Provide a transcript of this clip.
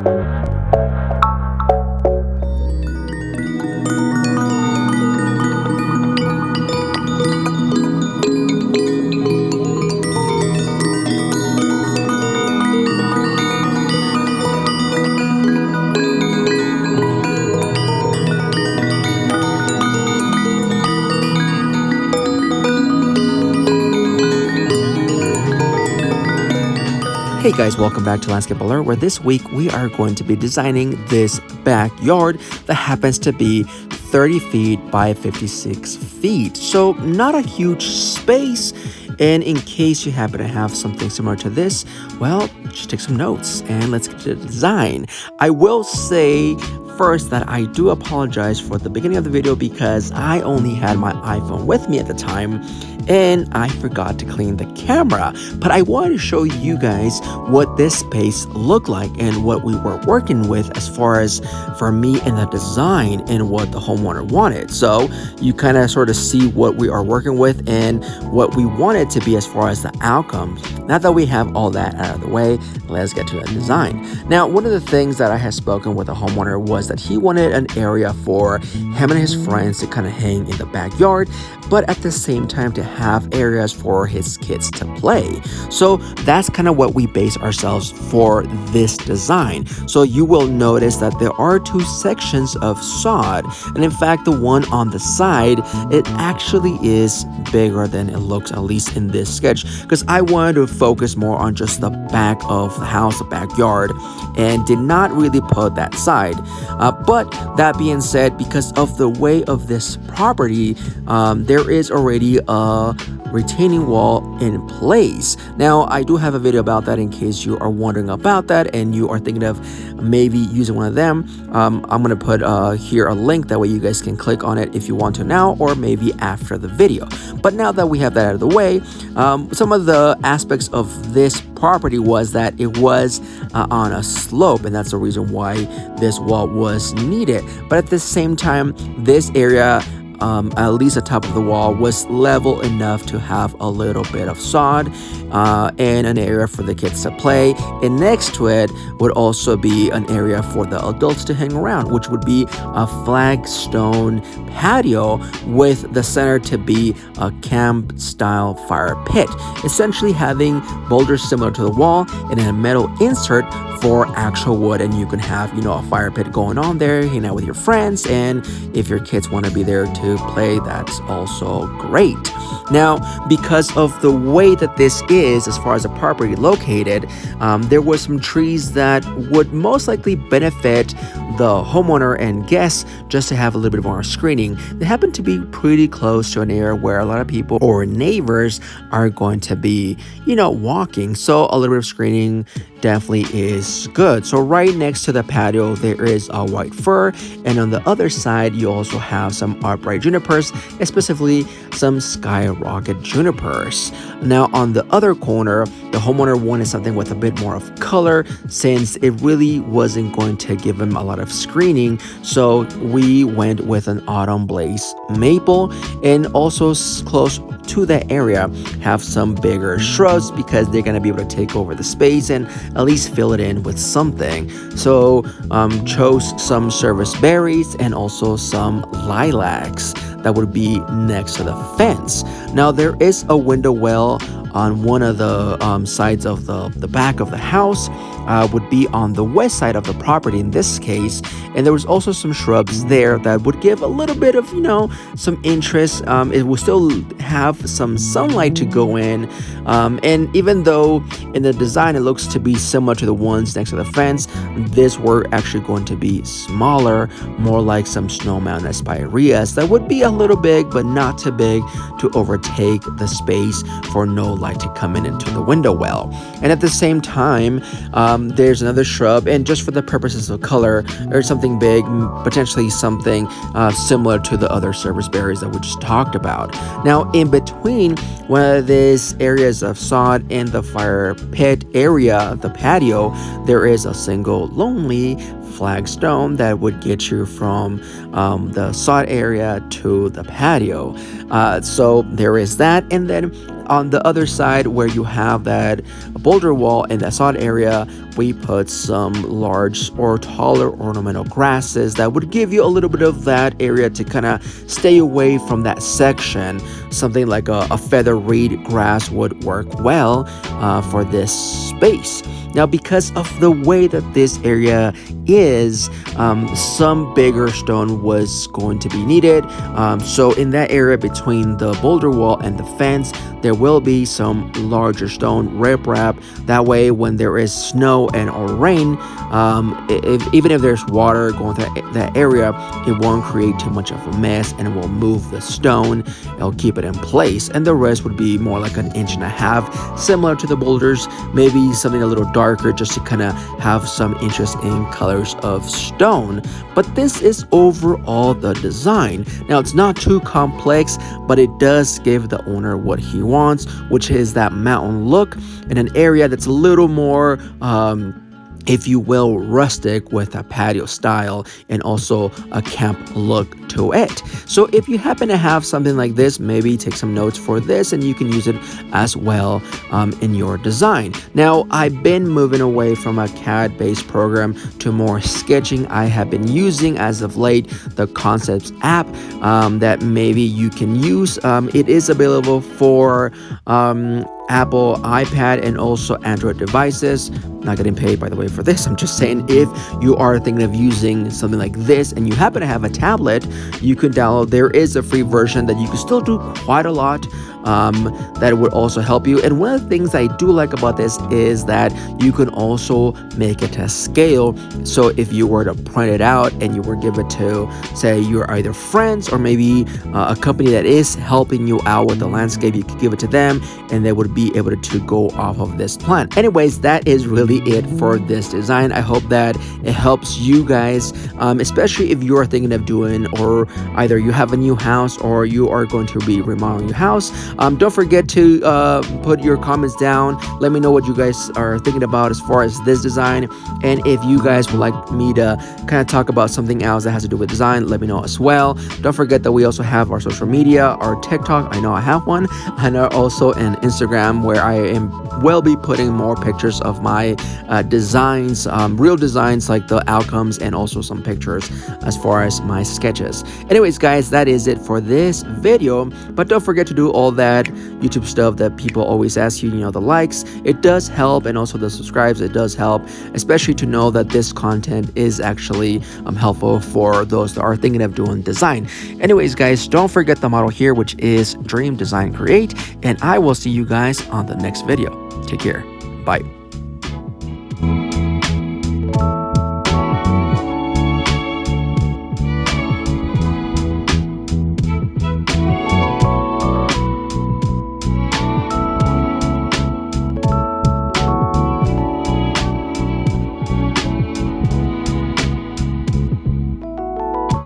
Hey guys, welcome back to Landscape Alert, where this week we are going to be designing this backyard that happens to be 30 feet by 56 feet. So not a huge space, and in case you happen to have something similar to this, well, just take some notes and let's get to the design. I will say first that I do apologize for the beginning of the video because I only had my iPhone with me at the time and I forgot to clean the camera. But I wanted to show you guys what this space looked like and what we were working with as far as for me in the design and what the homeowner wanted. So you kind of sort of see what we are working with and what we want it to be as far as the outcome. Now that we have all that out of the way, let's get to the design. Now, one of the things that I had spoken with the homeowner was that he wanted an area for him and his friends to kind of hang in the backyard, but at the same time to have areas for his kids to play. So that's kind of what we base ourselves for this design. So you will notice that there are two sections of sod, and in fact the one on the side, it actually is bigger than it looks, at least in this sketch, because I wanted to focus more on just the back of the house, the backyard, and did not really put that side. But that being said, because of the way of this property, there is already a retaining wall in place. Now, I do have a video about that in case you are wondering about that and you are thinking of maybe using one of them. I'm going to put here a link, that way you guys can click on it if you want to now or maybe after the video. But now that we have that out of the way, some of the aspects of this property was that it was on a slope, and that's the reason why this wall was needed. But at the same time, this area, at least the top of the wall, was level enough to have a little bit of sod and an area for the kids to play. And next to it would also be an area for the adults to hang around, which would be a flagstone patio with the center to be a camp style fire pit, essentially having boulders similar to the wall and a metal insert for actual wood, and you can have, you know, a fire pit going on there, hang out with your friends, and if your kids want to be there to play, that's also great. Now, because of the way that this is as far as the property located, there were some trees that would most likely benefit the homeowner and guests just to have a little bit more screening. They happen to be pretty close to an area where a lot of people or neighbors are going to be, you know, walking, so a little bit of screening definitely is good. So right next to the patio there is a white fir, and on the other side you also have some upright junipers, specifically some skyrocket junipers. Now on the other corner, the homeowner wanted something with a bit more of color since it really wasn't going to give him a lot of screening, so we went with an autumn blaze maple, and also close to the area have some bigger shrubs because they're going to be able to take over the space and at least fill it in with something. So chose some service berries and also some lilacs that would be next to the fence. Now there is a window well on one of the sides of the back of the house, would be on the west side of the property in this case, and there was also some shrubs there that would give a little bit of, you know, some interest. It will still have some sunlight to go in, and even though in the design it looks to be similar to the ones next to the fence, this were actually going to be smaller, more like some snow mountain aspireas that would be a little big but not too big to overtake the space for no light to come in into the window well. And at the same time, there's another shrub, and just for the purposes of color, there's something big, potentially something similar to the other service berries that we just talked about. Now in between one of these areas of sod and the fire pit area, the patio, there is a single lonely flagstone that would get you from the sod area to the patio. So there is that, and then on the other side where you have that boulder wall and that sod area we put some large or taller ornamental grasses that would give you a little bit of that area to kind of stay away from that section. Something like a feather reed grass would work well for this space. Now, because of the way that this area is, some bigger stone was going to be needed. So in that area between the boulder wall and the fence, there will be some larger stone riprap. That way, when there is snow and or rain, even if there's water going through that area, it won't create too much of a mess, and it will move the stone. It'll keep it in place, and the rest would be more like 1.5 inches, similar to the boulders, maybe something a little darker, just to kind of have some interest in colors of stone. But this is overall the design. Now, it's not too complex, but it does give the owner what he wants, which is that mountain look in an area that's a little more if you will, rustic with a patio style and also a camp look to it. So if you happen to have something like this, maybe take some notes for this and you can use it as well in your design. Now, I've been moving away from a CAD-based program to more sketching. I have been using as of late the Concepts app that maybe you can use. It is available for Apple iPad and also Android devices. Not getting paid, by the way, for this. I'm just saying, if you are thinking of using something like this and you happen to have a tablet, you can download. There is a free version that you can still do quite a lot that would also help you. And one of the things I do like about this is that you can also make it to scale. So if you were to print it out and you were to give it to, say, your either friends or maybe a company that is helping you out with the landscape, you could give it to them and they would be able to go off of this plan. Anyways, that is really it for this design. I hope that it helps you guys, especially if you're thinking of doing, or either you have a new house or you are going to be remodeling your house. Don't forget to put your comments down. Let me know what you guys are thinking about as far as this design. And if you guys would like me to kind of talk about something else that has to do with design, let me know as well. Don't forget that we also have our social media, our TikTok. I know I have one, and also an Instagram where I will be putting more pictures of my designs, real designs like the outcomes, and also some pictures as far as my sketches. Anyways, guys, that is it for this video. But don't forget to do all that YouTube stuff that people always ask you, the likes. It does help, and also the subscribes. It does help, especially to know that this content is actually helpful for those that are thinking of doing design. Anyways, guys, don't forget the motto here, which is Dream, Design, Create, and I will see you guys on the next video. Take care. Bye.